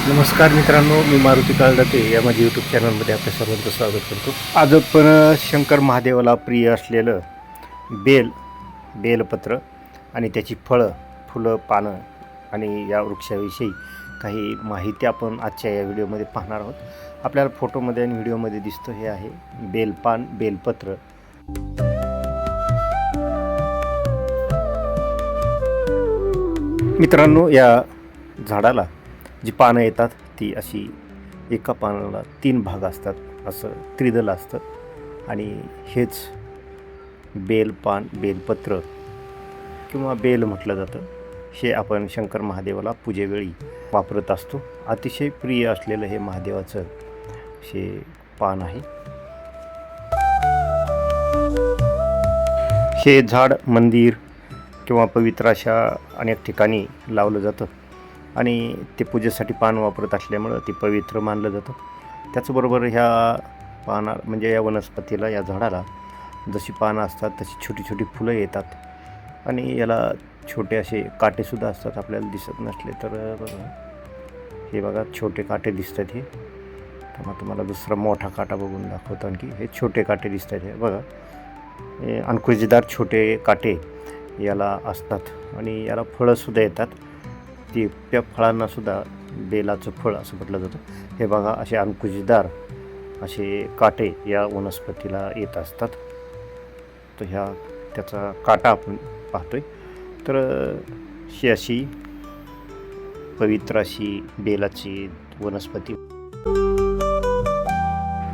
नमस्कार मित्रांनो, मी मारुती काळदाते या माझ्या यूट्यूब चॅनलमध्ये आपल्या सर्वांचं स्वागत करतो. आज आपण शंकर महादेवाला प्रिय असलेलं बेलपत्र आणि त्याची फळं, फुलं, पानं आणि या वृक्षाविषयी काही माहिती आपण आजच्या या व्हिडिओमध्ये पाहणार आहोत. आपल्याला फोटोमध्ये आणि व्हिडिओमध्ये दिसतं हे आहे बेलपान, बेलपत्र. मित्रांनो, या झाडाला जी पानं येतात ती अशी एका पानाला 3 भाग असतात, असं त्रिदल असतं आणि हेच बेलपान, बेलपत्र किंवा बेल म्हटलं जातं. हे आपण शंकर महादेवाला पूजेवेळी वापरत असतो. अतिशय प्रिय असलेलं हे महादेवाचं हे पान आहे. हे झाड मंदिर किंवा पवित्र अशा अनेक ठिकाणी लावलं जातं आणि ते पूजेसाठी पान वापरत असल्यामुळं ते पवित्र मानलं जातं. त्याचबरोबर ह्या पाना म्हणजे या वनस्पतीला, या झाडाला जशी पानं असतात तशी छोटी छोटी फुलं येतात आणि याला छोटे असे काटेसुद्धा असतात. आपल्याला दिसत नसले तर बघा, हे बघा छोटे काटे दिसतात. हे तुम्हाला दुसरा मोठा काटा बघून दाखवतो. आणखी हे छोटे काटे दिसतात. हे बघा, हे अंकुशदार छोटे काटे याला असतात आणि याला फळंसुद्धा येतात. त्या फळांनासुद्धा बेलाचं फळ असं म्हटलं जातं. हे बघा, असे अंकुशदार असे काटे या वनस्पतीला येत असतात. तर त्याचा काटा आपण पाहतोय. तर ही अशी पवित्र अशी बेलाची वनस्पती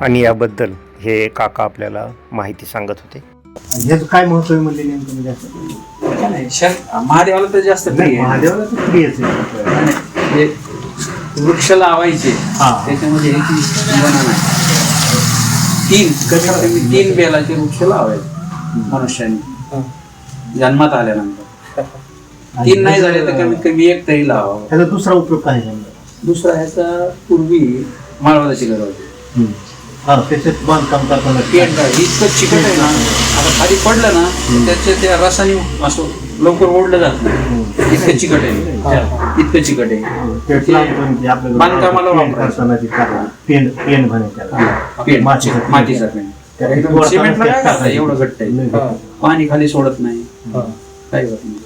आणि याबद्दल हे काका आपल्याला माहिती सांगत होते. याचं काय महत्व आहे म्हणजे नेमकं? म्हणजे असं महादेवाला तर जास्त प्रिय आहे. महादेवाला तर प्रियच आहे. हे वृक्ष लावायचे त्याच्यामध्ये याची बनवून आहे. कमीत कमी 3 बेलाचे वृक्ष लावायचे मनुष्याने जन्मात आल्यानंतर. 3 नाही झाले तर कमीत कमी 1 तरी लावावं. त्याचा दुसरा उपयोग काय आहे? दुसरा ह्याचा पूर्वी माळवाची गरज होती. त्याच्यात बांधकाम करताना इतकं चिकट आहे ना, आता खाली पडलं ना त्याच्या त्या रसाने असं लवकर ओढलं जात नाही. इतकं चिकट आहे, इतकं चिकट आहे. बांधकामाला वापरायचं मातीचा पेंट. सिमेंटला काय करता, एवढं घट्ट आहे, पाणी खाली सोडत नाही, काही होत नाही.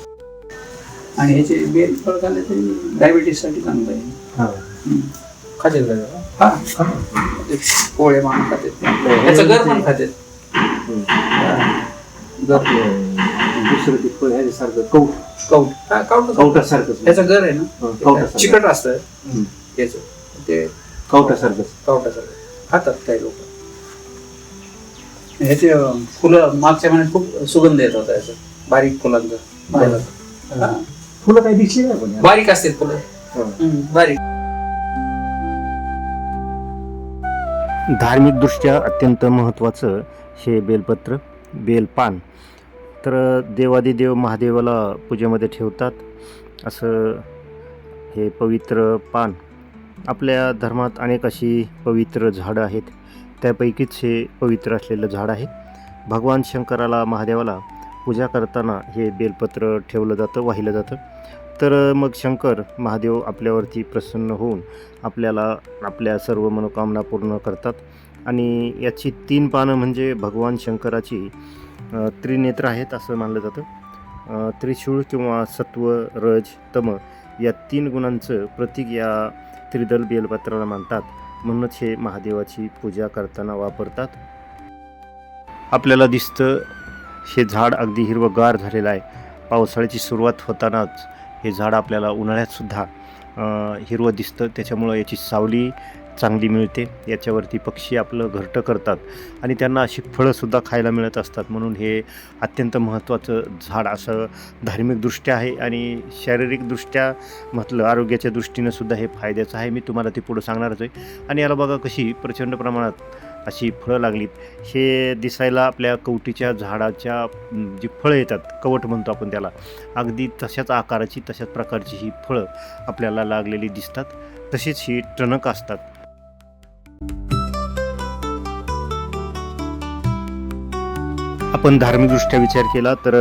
आणि ह्याचे बेल फळ खाल्ले तरी डायबिटीस साठी चांगलं आहे. खाते पोळे मान खाते, त्याचं घर पण खाते. दुसरं ह्याच्यासारखं कवटासारखं त्याचं घर आहे ना, चिकट असतं त्याचं, ते कवटासारखं खातात काही लोक. ह्याचे फुलं मागच्या महिन्यात खूप सुगंध येत होता याचा, बारीक फुलांचा. फुलं काही दिसली नाही पण बारीक असतात फुलं, बारीक. धार्मिकदृष्ट्या अत्यंत महत्त्वाचं हे बेलपत्र, बेलपान. तर देवादिदेव महादेवाला पूजेमध्ये ठेवतात असं हे पवित्र पान. आपल्या धर्मात अनेक अशी पवित्र झाडं आहेत, त्यापैकीच हे पवित्र असलेलं झाड आहे. भगवान शंकराला, महादेवाला पूजा करताना हे बेलपत्र ठेवलं जातं, वाहिलं जातं. तर मग शंकर महादेव आपल्यावरती प्रसन्न होऊन आपल्याला आपल्या सर्व मनोकामना पूर्ण करतात. आणि याची 3 पानं म्हणजे भगवान शंकराची त्रिनेत्र आहेत असं मानलं जातं. त्रिशूळ किंवा सत्व, रज, तम या 3 गुणांचं प्रतीक या त्रिदल बेलपत्राला मानतात. म्हणूनच हे महादेवाची पूजा करताना वापरतात. आपल्याला दिसतं हे झाड अगदी हिरवंगार झालेलं आहे. पावसाळ्याची सुरुवात होतानाच हे झाड आपल्याला उन्हाळ्यातसुद्धा हिरवं दिसतं. त्याच्यामुळं याची सावली चांगली मिळते. याच्यावरती पक्षी आपलं घरटं करतात आणि त्यांना अशी फळंसुद्धा खायला मिळत असतात. म्हणून हे अत्यंत महत्त्वाचं झाड असं धार्मिकदृष्ट्या आहे आणि शारीरिकदृष्ट्या म्हटलं, आरोग्याच्या दृष्टीनंसुद्धा हे फायद्याचं आहे. मी तुम्हाला ते पुढं सांगणारच आहे. आणि याला बघा कशी प्रचंड प्रमाणात अशी फळं लागलीत. हे दिसायला आपल्या कवटीच्या झाडाच्या जी फळं येतात, कवट म्हणतो आपण त्याला, अगदी तशाच आकाराची, तशाच प्रकारची ही फळं आपल्याला लागलेली दिसतात. तशीच ही टणक असतात. आपण धार्मिकदृष्ट्या विचार केला तर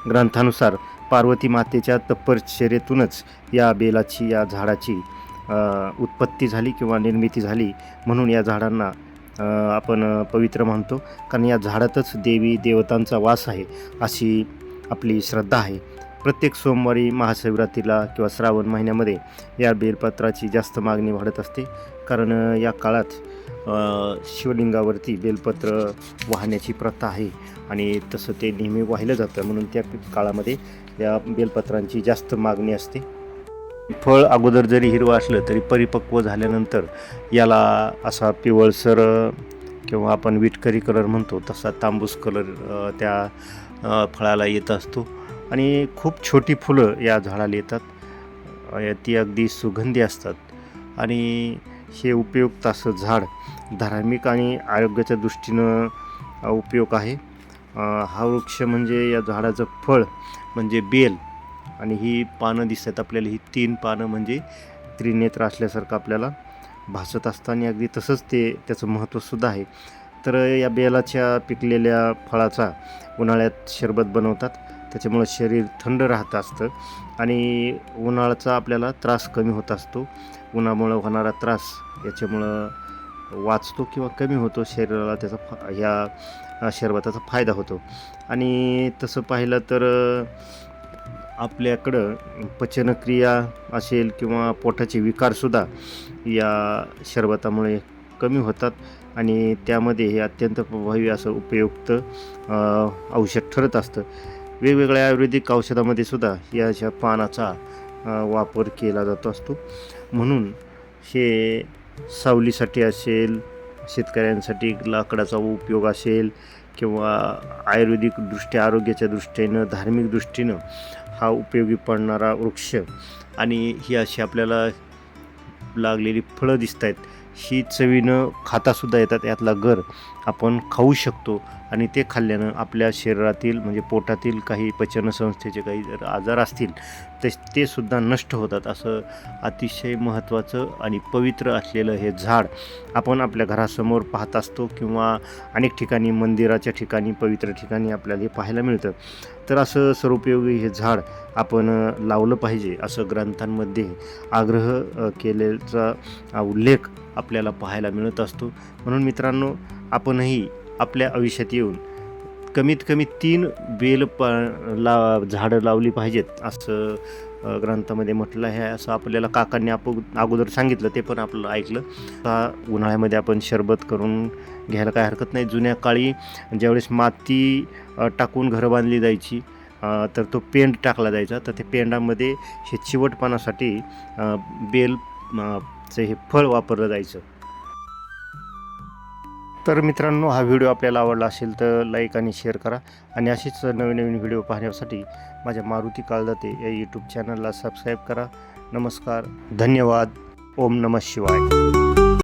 ग्रंथानुसार पार्वती मातेच्या तपश्चर्येतूनच या बेलाची, या झाडाची उत्पत्ती झाली किंवा निर्मिती झाली म्हणून या झाडांना आपण पवित्र म्हणतो, कारण या झाडातच देवी देवतांचा वास आहे अशी आपली श्रद्धा आहे. प्रत्येक सोमवारी महाशिवरात्रीला किंवा श्रावण महिन्यामध्ये या बेलपत्राची जास्त मागणी वाढत असते, कारण या काळात शिवलिंगावरती बेलपत्र वाहण्याची प्रथा आहे आणि तसं ते नेहमी वाहिलं जातं, म्हणून त्या काळामध्ये या बेलपत्रांची जास्त मागणी असते. फळ अगोदर जरी हिरवं असलं तरी परिपक्व झाल्यानंतर याला असा पिवळसर किंवा आपण विटकरी कलर म्हणतो तसा तांबूस कलर त्या फळाला येत असतो आणि खूप छोटी फुलं या झाडाला येतात. ती अगदी सुगंधी असतात आणि हे उपयुक्त असं झाड धार्मिक आणि आरोग्याच्या दृष्टीनं उपयोग आहे. हा वृक्ष म्हणजे या झाडाचं फळ म्हणजे बेल आणि ही पानं दिसतात आपल्याला, ही 3 पानं म्हणजे त्रिनेत्र असल्यासारखं आपल्याला भासत असतं आणि अगदी तसंच त्याचं महत्त्वसुद्धा आहे. तर या बेलाच्या पिकलेल्या फळाचा उन्हाळ्यात शरबत बनवतात, त्याच्यामुळं शरीर थंड राहत असतं आणि उन्हाळ्याचा आपल्याला त्रास कमी होत असतो. उन्हामुळं होणारा त्रास याच्यामुळं वाचतो किंवा कमी होतो, शरीराला त्याचा ह्या शरबताचा फायदा होतो. आणि तसं पाहिलं तर आपल्याकडं पचनक्रिया असेल किंवा पोटाचे विकारसुद्धा या शरबतामुळे कमी होतात आणि त्यामध्ये हे अत्यंत प्रभावी असं उपयुक्त औषध ठरत असतं. वेगवेगळ्या आयुर्वेदिक औषधामध्ये सुद्धा याच्या पानाचा वापर केला जातो असतो. म्हणून हे सावलीसाठी असेल, शेतकऱ्यांसाठी लाकडाचा उपयोग असेल किंवा आयुर्वेदिकदृष्ट्या आरोग्याच्या दृष्टीनं धार्मिक दृष्टीनं हा उपयोगी पडणारा वृक्ष आणि ही अशी आपल्याला लागलेली फळं दिसत आहेत, ही चवीनं खातासुद्धा येतात. यातला गर आपण खाऊ शकतो आणि ते खाल्ल्यानं आपल्या शरीरातील म्हणजे पोटातील काही पचनसंस्थेचे काही जर आजार असतील तर ते सुद्धा नष्ट होतात. असं अतिशय महत्त्वाचं आणि पवित्र असलेलं हे झाड आपण आपल्या घरासमोर पाहत असतो किंवा अनेक ठिकाणी मंदिराच्या ठिकाणी पवित्र ठिकाणी आपल्याला हे पाहायला मिळतं. तर असं सर्वोपयोगी हे झाड आपण लावलं पाहिजे असं ग्रंथांमध्ये आग्रह केलेचा उल्लेख आपल्याला पाहायला मिळत असतो. म्हणून मित्रांनो, आपणही आपल्या आयुष्यात येऊन कमीत कमी 3 झाडं लावली पाहिजेत असं ग्रंथामध्ये म्हटलं आहे. असं आपल्याला काकांनी अगोदर सांगितलं, ते पण आपलं ऐकलं. उन्हाळ्यामध्ये आपण शरबत करून घ्यायला काय हरकत नाही. जुन्या काळी ज्यावेळेस माती टाकून घरं बांधली जायची तर तो पेंड टाकला जायचा, तर त्या पेंडामध्ये हे चिवटपणासाठी बेलचं हे फळ वापरलं जायचं. तर मित्रांनो, हा व्हिडिओ आपल्याला आवडला असेल तर लाईक आणि शेअर करा आणि अशीच नवीन नवीन व्हिडिओ पाहण्यासाठी माझ्या मारुती काळदाते या यूट्यूब चॅनलला सबस्क्राईब करा. नमस्कार, धन्यवाद. ओम नमः शिवाय.